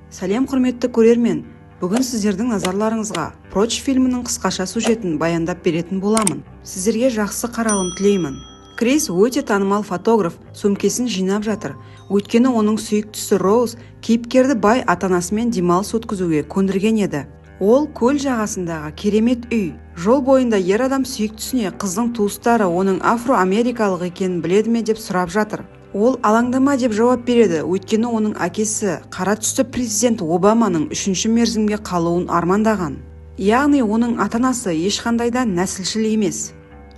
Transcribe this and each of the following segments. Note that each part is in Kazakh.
Сәлем құрметті көрермен, бүгін сіздердің назарларыңызға Прочь фильмінің қысқаша сюжетін баяндап беретін боламын. Сіздерге жақсы қаралым тілеймін. Крис өте танымал фотограф, сөмкесін жинап жатыр. Өйткені оның сүйіктісі Роуз кейіпкерді бай ата-анасымен демалыс өткізуге көндірген еді. Ол көл жағасындағы керемет үй. Жол бойында ер адам сүйіктісіне қыздың туыстары оның афро-америкалық екенін біледі ме деп сұрап жатыр. Ол алаңдама деп жауап береді, өйткені оның әкесі қара түсті президент Обаманың 3-ші мерзімге қалуын армандаған. Яғни оның ата-анасы ешқандайда нәсілшіл емес.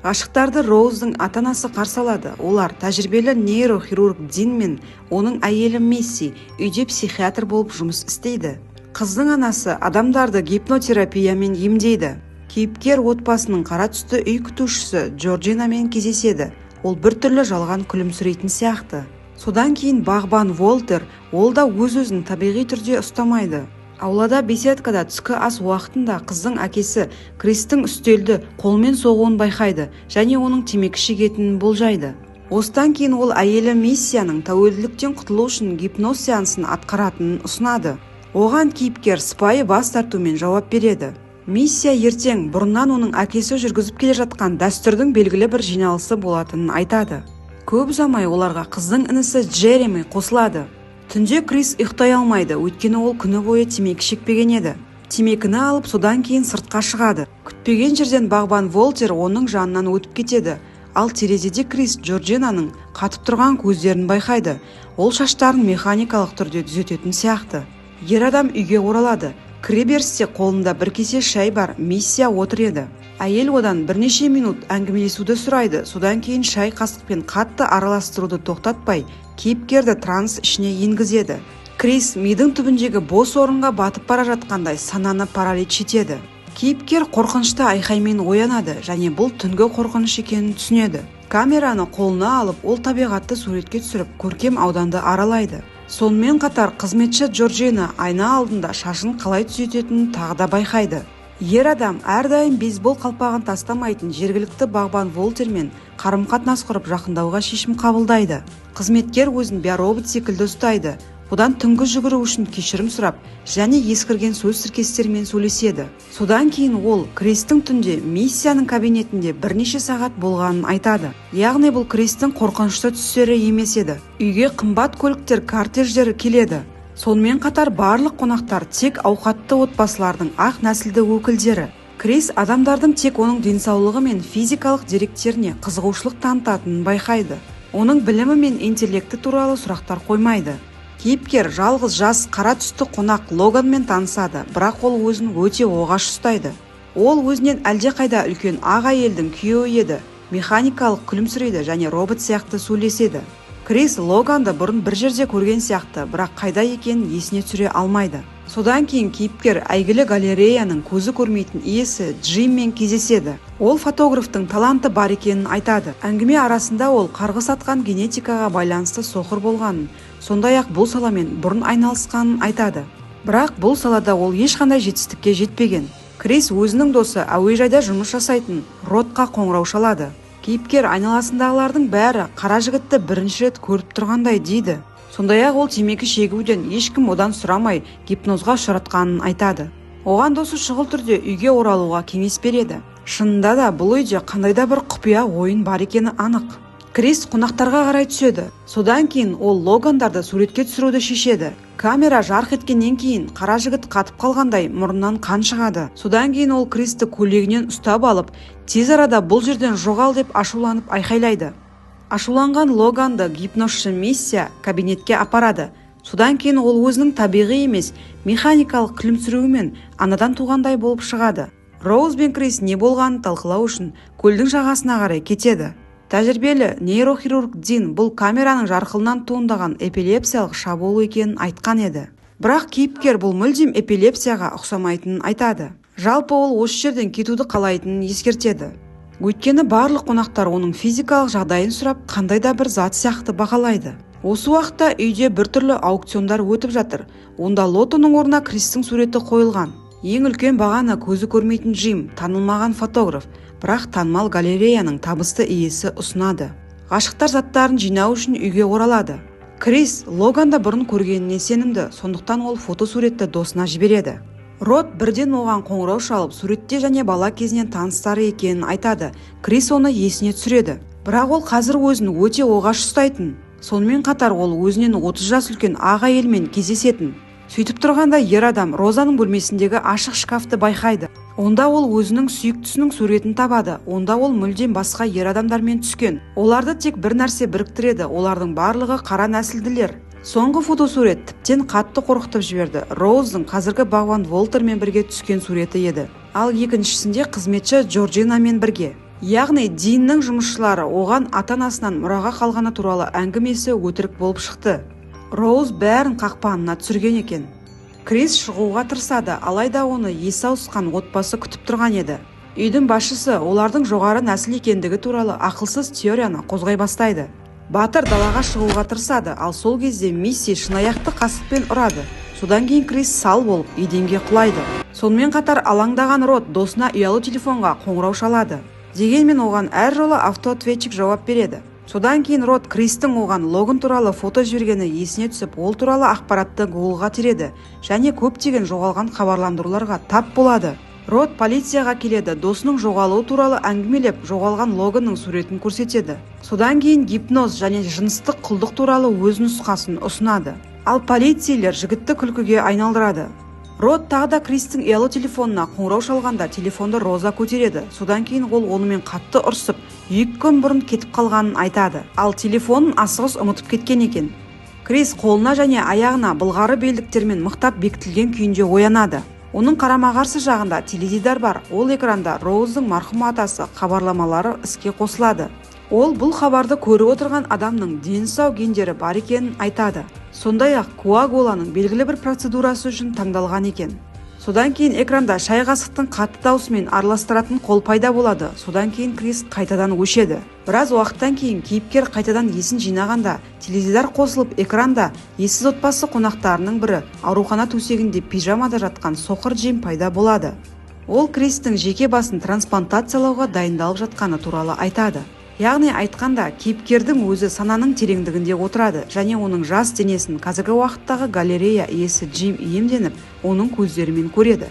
Ғашықтарды Роуздың ата-анасы қарсы алады. Олар тәжірибелі нейрохирург Дин мен оның әйелі Месси үйде психиатр болып жұмыс істейді. Қыздың анасы адамдарды гипнотерапиямен емдейді. Кейіпкер отбасының қара түсті үй күтушісі Джорджинамен кездеседі. Ол біртүрлі жалған күлімсірейтін сияқты. Содан кейін бағбан Волтер, ол да өз-өзін табиғи түрде ұстамайды. Аулада беседкада түскі ас уақытында қыздың әкесі Кристің үстелді қолмен соғуын байқайды және оның темекі шегетінін болжайды. Осыдан кейін ол әйелі Миссияның тәуелділіктен құтылу үшін гипноз сеансын атқаратынын ұсынады. Оған кейіпкер сыпайы бас тартумен жауап береді. Миссия ертең бұрыннан оның әкесі жүргізіп келе жатқан дәстүрдің белгілі бір жиналысы болатынын айтады. Көп ұзамай оларға қыздың інісі Джереми қосылады. Түнде Крис ұйықтай алмайды, өйткені ол күні бойы темекі шекпеген еді. Темекіні алып, содан кейін сыртқа шығады. Күтпеген жерден бағбан Волтер оның жанынан өтіп кетеді. Ал терезеде Крис Джорджинаның қатып тұрған көздерін байқайды. Ол шаштарын механикалық түрде түзететін сияқты. Ер адам үйге оралады. Кіреберісте қолында бір кесе шай бар. Миссия отыр еді. Әйел одан бірнеше минут әңгімелесуді сұрайды. Содан кейін шай қасықпен қатты араластыруды тоқтатпай, кейіпкерді транс ішіне енгізеді. Крис мидың түбіндегі бос орынға батып бара жатқандай сананы паралич етеді. Кейіпкер қорқынышты айқаймен оянады және бұл түнгі қорқыныш екенін түсінеді. Камераны қолына алып, ол табиғатты суретке түсіріп, көркем ауданды аралайды. Сонымен қатар қызметші Джорджина айна алдында шашын қалай түзететінін тағы да байқайды. Ер адам әрдайым бейсбол қалпағын тастамайтын жергілікті бағбан Волтермен қарым-қатынас құрып жақындауға шешім қабылдайды. Қызметкер өзін биоробот секілді ұстайды. Одан түнгі жүгіру үшін кешірім сұрап, және ескірген сөз тіркестермен сөйлеседі. Содан кейін ол Кристің түнде Миссияның кабинетінде бірнеше сағат болғанын айтады. Яғни бұл Кристің қорқынышты түстері емес еді. Үйге қымбат көліктер, кортеждері келеді. Сонымен қатар барлық қонақтар тек ауқатты отбасылардың ақ нәсілді өкілдері. Крис адамдардың тек оның денсаулығы мен физикалық деректеріне қызығушылық танытатынын байқайды. Оның білімі мен интеллекті туралы сұрақтар қоймайды. Кейіпкер жалғыз жас қара түсті қонақ Логанмен танысады, бірақ ол өзін өте оғаш ұстайды. Ол өзінен әлдеқайда үлкен ақ әйелдің күйеуі еді. Механикалық күлімсірейді және робот сияқты сөйлеседі. Крис Логанды бұрын бір жерде көрген сияқты, бірақ қайда екенін есіне түсіре алмайды. Содан кейін кейіпкер әйгілі галереяның көзі көрмейтін иесі Джиммен кездеседі. Ол фотографтың таланты бар екенін айтады. Әңгіме арасында ол қарғыс атқан генетикаға байланысты соқыр болғанын, сондай-ақ бұл саламен бұрын айналысқанын айтады. Бірақ бұл салада ол ешқандай жетістікке жетпеген. Крис өзінің досы әуежайда жұмыс жасайтын Родқа қоңырау шалады. Кейіпкер айналасындағылардың бәрі қара жігітті бірінші рет көріп тұрғандай дейді. Сондай-ақ ол темекі шегуден ешкім одан сұрамай гипнозға ұшыратқанын айтады. Оған досы шұғыл түрде үйге оралуға кеңес береді. Шынында да бұл үйде қандайда бір құпия ойын бар екені анық. Крис қонақтарға қарай түседі. Содан кейін ол Логандарды суретке түсіруді шешеді. Камера жарқ еткеннен кейін қара жігіт қатып қалғандай мұрнынан қан шығады. Содан кейін ол Кристі көйлегінен ұстап алып, тез арада бұл жерден жоғал деп ашуланып айқайлайды. Ашуланған Логанды гипнозшы Миссия кабинетке апарады. Содан кейін ол өзінің табиғи емес, механикалық күлімсіреуімен анадан туғандай болып шығады. Роуз бен Крис не болғанын талқылау үшін көлдің жағасына қарай кетеді. Тәжірибелі нейрохирург Дин бұл камераның жарқылынан туындаған эпилепсиялық шабуыл екенін айтқан еді. Бірақ кейіпкер бұл мүлдем эпилепсияға ұқсамайтынын айтады. Жалпы ол осы жерден кетуді қалайтынын ескертеді. Өйткені барлық қонақтар оның физикалық жағдайын сұрап, қандай да бір зат сияқты бағалайды. Осы уақытта үйде біртүрлі аукциондар өтіп жатыр. Онда лотоның орнына Кристің суреті қойылған. Ең үлкен бағаны көзі көрмейтін Джим, танылмаған фотограф, бірақ танымал галереяның табысты иесі ұсынады. Ғашықтар заттарын жинау үшін үйге оралады. Крис Логанды бұрын көргеніне сенімді, сондықтан ол фотосуретті досына жібереді. Рот бірден оған қоңырау шалып, суретте және бала кезінен таныстары екенін айтады. Крис оны есіне түсіреді. Бірақ ол қазір өзін өте оғаш ұстайтын. Сонымен қатар ол өзінен 30 жас үлкен ақ әйелмен кездесетін. Сөйтіп тұрғанда ер адам Розаның бөлмесіндегі ашық шкафты байқайды. Онда ол өзінің сүйіктісінің суретін табады. Онда ол мүлдем басқа ер адамдармен түскен. Оларды тек бір нәрсе біріктіреді. Олардың барлығы қара нәсілділер. Соңғы фотосурет тіптен қатты қорқытып жіберді. Роуздың қазіргі бағбан Волтермен бірге түскен суреті еді. Ал екіншісінде қызметші Джорджинамен бірге. Яғни Диннің жұмысшылары оған ата-анасынан мұраға қалғаны туралы әңгімесі өтірік болып шықты. Роуз бәрін қақпанына түсірген екен. Крис шығуға тырысады, алайда оны есі ауысқан отбасы күтіп тұрған еді. Үйдің басшысы олардың жоғары нәсіл екендігі туралы ақылсыз теорияны қозғай бастайды. Батыр далаға шығуға тырысады, ал сол кезде Мисси шынаяқты қасықпен ұрады. Содан кейін Крис сал болып еденге құлайды. Сонымен қатар алаңдаған Рот досына ұялы телефонға қоңырау шалады. Дегенмен оған әр жолы автоответчик жауап береді. Содан кейін Рот Кристің оған Логан туралы фото жібергені есіне түсіп, ол туралы ақпаратты Гуглға тереді және көптеген жоғалған хабарландыруларға тап болады. Рот полицияға келеді, досының жоғалуы туралы әңгімелеп, жоғалған Логанның суретін көрсетеді. Содан кейін гипноз және жыныстық құлдық туралы өз нұсқасын ұсынады. Ал полицейлер жігітті күлкіге айналдырады. Рот тағы да Кристің ұялы телефонына қоңырау шалғанда телефонды Роза көтереді. Содан кейін ол онымен қатты ұрсып, 2 күн бұрын кетіп қалғанын айтады. Ал телефонын асығыс ұмытып кеткен екен. Крис қолына және аяғына былғары белдіктермен мықтап бекітілген күйінде оянады. Оның қарама-қарсы жағында теледидар бар. Ол экранда Роуздың марқұм атасы хабарламалары іске қосылады. Ол бұл хабарды көріп отырған адамның дені сау гендері бар екенін айтады. Сондай-ақ коагуланың белгілі бір процедурасы үшін таңдалған екен. Содан кейін экранда шай қасықтың қатты даусымен араластыратын қол пайда болады. Содан кейін Крис қайтадан өшеді. Біраз уақыттан кейін кейіпкер қайтадан есін жинағанда, теледидар қосылып экранда ессіз отбасы қонақтарының бірі аурухана төсегінде пижамада жатқан соқыр Джим пайда болады. Ол Кристің жеке басын трансплантациялауға дайындалып жатқаны туралы айтады. Яғни айтқанда, кейіпкердің өзі сананың тереңдігінде отырады және оның жас денесін қазіргі уақыттағы галерея иесі Джим иемденіп, оның көздерімен көреді.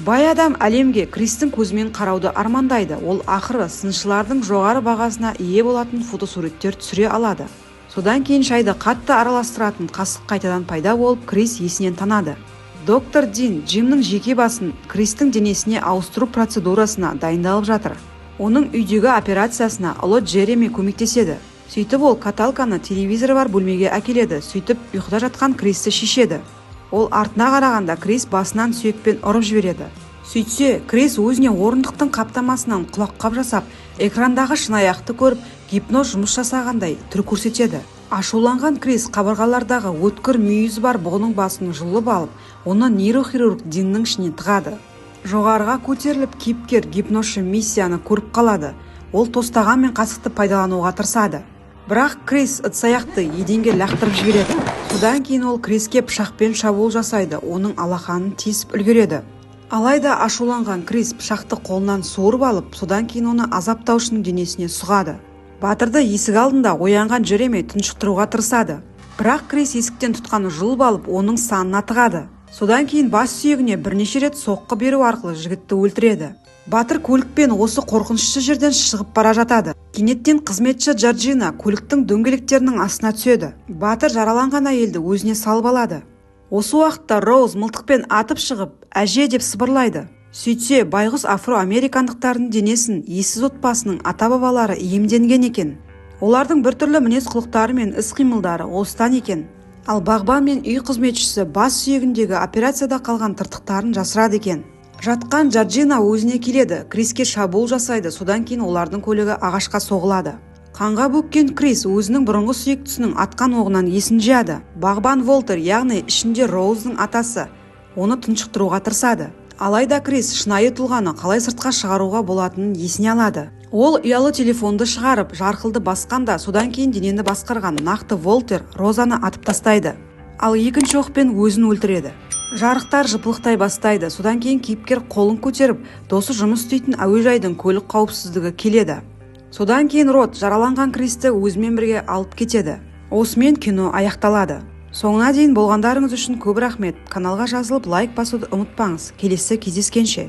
Бай адам әлемге Кристің көзімен қарауды армандайды. Ол ақыры сыншылардың жоғары бағасына ие болатын фотосуреттер түсіре алады. Содан кейін шайды қатты араластыратын қасық қайтадан пайда болып, Крис есінен танады. Доктор Дин Джимнің жеке басын Кристің денесіне ауыстыру процедурасына дайындалып жатыр. Оның үйдегі операциясына ұлы Джереми көмектеседі. Сөйтіп ол каталканы телевизоры бар бөлмеге әкеледі. Сөйтіп ұйқыда жатқан Кристі шешеді. Ол артына қарағанда Крис басынан сүйекпен ұрып жібереді. Сөйтсе, Крис өзіне орындықтың қаптамасынан құлаққап жасап, экрандағы шынаяқты көріп, гипноз жұмыс жасағандай түр көрсетеді. Ашуланған Крис қабырғалардағы өткір мүйізі бар бұғының басын жұлып алып, оны нейрохирург Диннің ішіне тығады. Жоғарыға көтеріліп, кейіпкер гипнозшы Миссияны көріп қалады. Ол тостаған мен қасықты пайдалануға тырысады. Бірақ Крис ыдыс-аяқты еденге лақтырып жібереді. Содан кейін ол Криске пышақпен шабуыл жасайды, оның алақанын тесіп үлгереді. Алайда ашуланған Крис пышақты қолынан суырып алып, содан кейін оны азаптаушының денесіне сұғады. Батырды есік алдында оянған Джереми тұншықтыруға тырысады. Бірақ Крис есіктен тұтқаны жұлып алып, оның санына тығады. Содан кейін бас сүйегіне бірнеше рет соққы беру арқылы жігітті өлтіреді. Батыр көлікпен осы қорқынышты жерден шығып бара жатады. Кенеттен қызметші Джорджина көліктің дөңгелектерінің астына түседі. Батыр жараланған әйелді өзіне салып алады. Осы уақытта Роуз мылтықпен атып шығып, әже деп сыбырлайды. Сөйтсе, байғұс афроамерикандықтардың денесін ессіз отбасының ата-бабалары иемденген екен. Олардың біртүрлі мінез-құлықтары мен іс-қимылдары осыдан екен. Ал бағбан мен үй қызметшісі бас сүйегіндегі операцияда қалған тыртықтарын жасырады екен. Жатқан Джорджина өзіне келеді, Криске шабуыл жасайды, содан кейін олардың көлігі ағашқа соғылады. Қанға бөккен Крис өзінің бұрынғы сүйіктісінің атқан оғынан есін жияды. Бағбан Волтер, яғни ішінде Роуздың атасы, оны тұншықтыруға тырысады. Алайда Крис шынайы тұлғаны қалай сыртқа шығаруға болатынын есіне алады. Ол ұялы телефонды шығарып, жарқылды басқанда, содан кейін денені басқарған нақты Волтер Розаны атып тастайды. Ал екінші оқпен өзін өлтіреді. Жарықтар жыпылықтай бастайды. Содан кейін кейіпкер қолын көтеріп, досы жұмыс істейтін әуежайдың көлік қауіпсіздігі келеді. Содан кейін Рот жараланған Кристі өзімен бірге алып кетеді. Осымен кино аяқталады. Соңына дейін болғандарыңыз үшін көп рахмет. Каналға жазылып лайк басуды ұмытпаңыз. Келесі кездескенше.